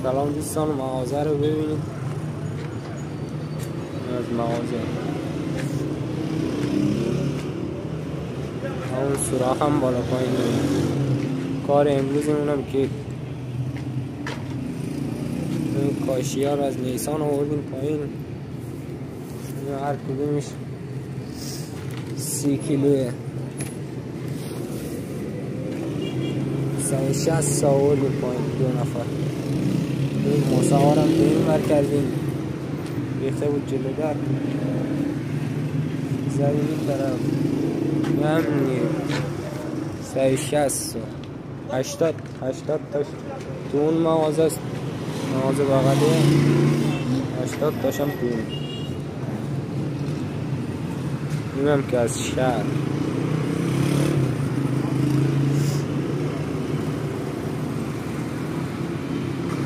سلام دوستان، مغازه رو ببینید. از مغازه همون سوراخ هم بالا پایین داریم. کار امروز اونم که این کاشی ها رو از نیسان آوردیم پایین. هر کدومش 30 کیلوه، 160 آوردیم پایین 2 نفر. این مساوارم به این ور کردیم، ریخته بود جلو در زدیم این طرف. همینی 160 80 تاش تو اون مغازه است، مغازه بغله 80 تاشم تو اون. اینم که از شهر